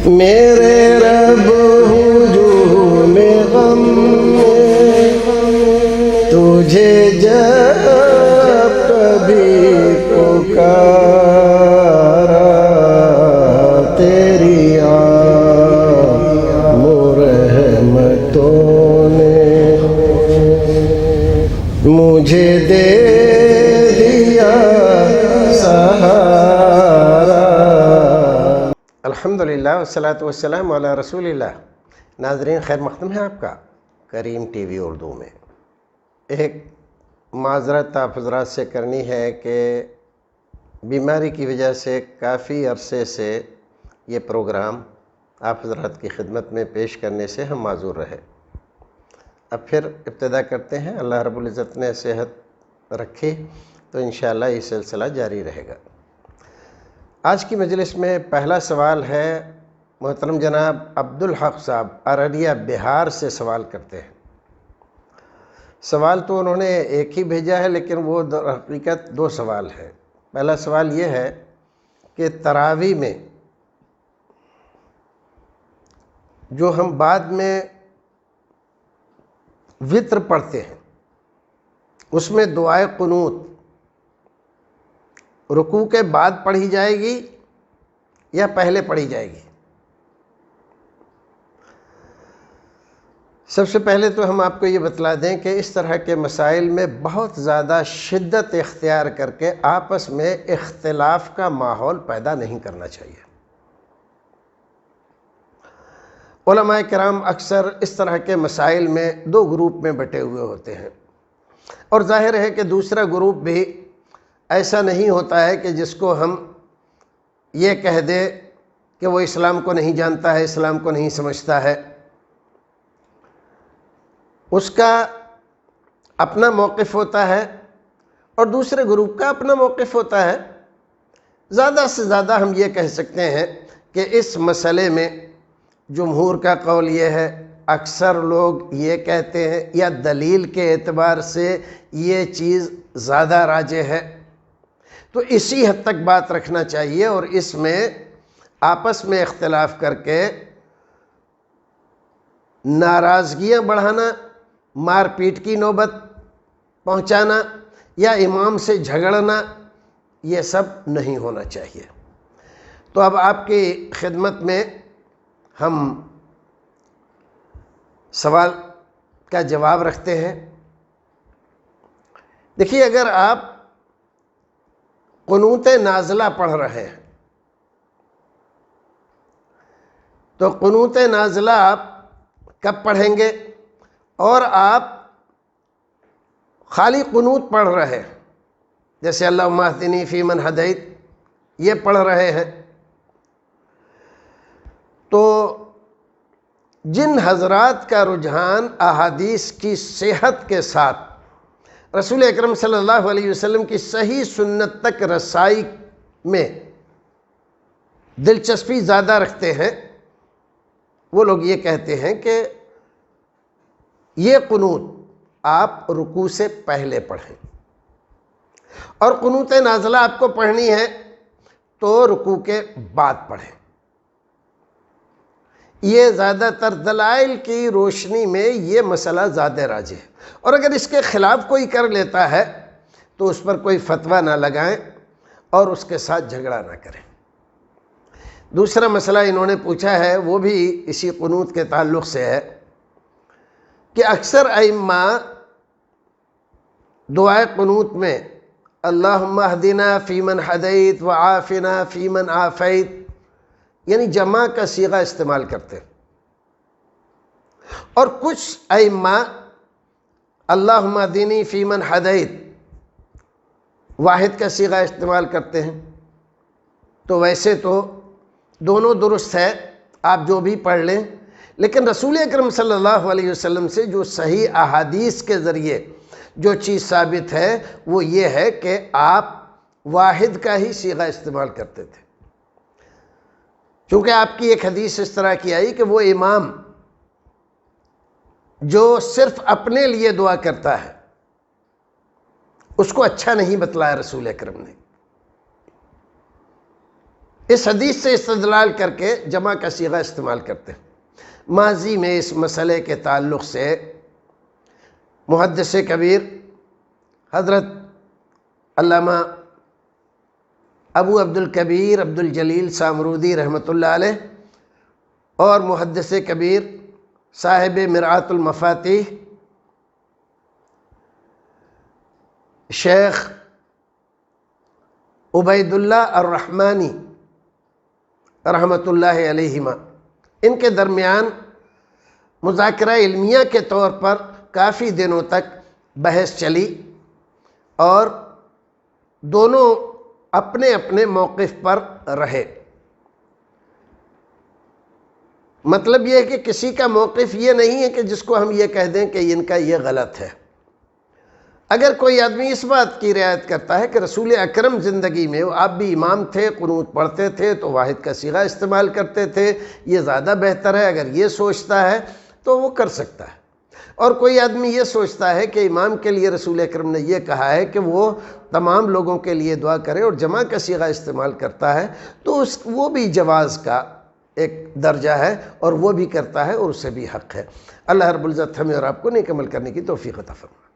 میرے رب ہجوم غم میں تجھے جب کبھی پکارا، تیری عام رحمتوں نے مجھے دے دیا سہارا۔ الحمدللہ والصلاة والسلام علی رسول اللہ۔ ناظرین، خیر مقدم ہے آپ کا کریم ٹی وی اردو میں۔ ایک معذرت آپ حضرات سے کرنی ہے کہ بیماری کی وجہ سے کافی عرصے سے یہ پروگرام آپ حضرات کی خدمت میں پیش کرنے سے ہم معذور رہے۔ اب پھر ابتدا کرتے ہیں، اللہ رب العزت نے صحت رکھی تو انشاءاللہ یہ سلسلہ جاری رہے گا۔ آج کی مجلس میں پہلا سوال ہے، محترم جناب عبدالحق صاحب ارریہ بہار سے سوال کرتے ہیں۔ سوال تو انہوں نے ایک ہی بھیجا ہے، لیکن وہ در حقیقت دو سوال ہے۔ پہلا سوال یہ ہے کہ تراویح میں جو ہم بعد میں وطر پڑھتے ہیں، اس میں دعائے قنوت رکوع کے بعد پڑھی جائے گی یا پہلے پڑھی جائے گی؟ سب سے پہلے تو ہم آپ کو یہ بتلا دیں کہ اس طرح کے مسائل میں بہت زیادہ شدت اختیار کر کے آپس میں اختلاف کا ماحول پیدا نہیں کرنا چاہیے۔ علماء کرام اکثر اس طرح کے مسائل میں دو گروپ میں بٹے ہوئے ہوتے ہیں، اور ظاہر ہے کہ دوسرا گروپ بھی ایسا نہیں ہوتا ہے کہ جس کو ہم یہ کہہ دیں کہ وہ اسلام کو نہیں جانتا ہے، اسلام کو نہیں سمجھتا ہے۔ اس کا اپنا موقف ہوتا ہے اور دوسرے گروپ کا اپنا موقف ہوتا ہے۔ زیادہ سے زیادہ ہم یہ کہہ سکتے ہیں کہ اس مسئلے میں جمہور کا قول یہ ہے، اکثر لوگ یہ کہتے ہیں، یا دلیل کے اعتبار سے یہ چیز زیادہ راجح ہے، تو اسی حد تک بات رکھنا چاہیے، اور اس میں آپس میں اختلاف کر کے ناراضگیاں بڑھانا، مار پیٹ کی نوبت پہنچانا یا امام سے جھگڑنا، یہ سب نہیں ہونا چاہیے۔ تو اب آپ کی خدمت میں ہم سوال کا جواب رکھتے ہیں۔ دیکھیے، اگر آپ قنوت نازلہ پڑھ رہے ہیں تو قنوت نازلہ آپ کب پڑھیں گے؟ اور آپ خالی قنوت پڑھ رہے ہیں، جیسے اللہم اہدنی فیمن ہدیت یہ پڑھ رہے ہیں، تو جن حضرات کا رجحان احادیث کی صحت کے ساتھ رسول اکرم صلی اللہ علیہ وسلم کی صحیح سنت تک رسائی میں دلچسپی زیادہ رکھتے ہیں، وہ لوگ یہ کہتے ہیں کہ یہ قنوت آپ رکوع سے پہلے پڑھیں، اور قنوت نازلہ آپ کو پڑھنی ہے تو رکوع کے بعد پڑھیں۔ یہ زیادہ تر دلائل کی روشنی میں یہ مسئلہ زیادہ راجح ہے، اور اگر اس کے خلاف کوئی کر لیتا ہے تو اس پر کوئی فتویٰ نہ لگائیں اور اس کے ساتھ جھگڑا نہ کریں۔ دوسرا مسئلہ انہوں نے پوچھا ہے، وہ بھی اسی قنوت کے تعلق سے ہے کہ اکثر ائمہ دعائے قنوت میں اللہم اہدنا فیمن ہدیت وعافنا فیمن عافیت یعنی جمع کا صیغہ استعمال کرتے ہیں، اور کچھ ائمہ اللہم اہدنی فیمن ہدیت واحد کا صیغہ استعمال کرتے ہیں۔ تو ویسے تو دونوں درست ہے، آپ جو بھی پڑھ لیں، لیکن رسول اکرم صلی اللہ علیہ وسلم سے جو صحیح احادیث کے ذریعے جو چیز ثابت ہے وہ یہ ہے کہ آپ واحد کا ہی صیغہ استعمال کرتے تھے، چونکہ آپ کی ایک حدیث اس طرح کی آئی کہ وہ امام جو صرف اپنے لیے دعا کرتا ہے اس کو اچھا نہیں بتلایا رسول اکرم نے۔ اس حدیث سے استدلال کر کے جمع کا صیغہ استعمال کرتے ہیں۔ ماضی میں اس مسئلے کے تعلق سے محدث کبیر حضرت علامہ ابو عبد الکبیر عبد الجلیل سامرودی رحمۃ اللہ علیہ اور محدث کبیر صاحب مرآت المفاتیح شیخ عبید اللہ الرحمانی رحمۃ اللہ علیہما، ان کے درمیان مذاکرہ علمیہ کے طور پر کافی دنوں تک بحث چلی اور دونوں اپنے اپنے موقف پر رہے۔ مطلب یہ ہے کہ کسی کا موقف یہ نہیں ہے کہ جس کو ہم یہ کہہ دیں کہ ان کا یہ غلط ہے۔ اگر کوئی آدمی اس بات کی رعایت کرتا ہے کہ رسول اکرم زندگی میں آپ بھی امام تھے، قنوت پڑھتے تھے تو واحد کا صیغہ استعمال کرتے تھے، یہ زیادہ بہتر ہے، اگر یہ سوچتا ہے تو وہ کر سکتا ہے۔ اور کوئی آدمی یہ سوچتا ہے کہ امام کے لیے رسول اکرم نے یہ کہا ہے کہ وہ تمام لوگوں کے لیے دعا کرے اور جمع کا صیغہ استعمال کرتا ہے، تو وہ بھی جواز کا ایک درجہ ہے اور وہ بھی کرتا ہے اور اسے بھی حق ہے۔ اللہ رب العزت ہمیں اور آپ کو نیک عمل کرنے کی توفیق عطا فرمائے۔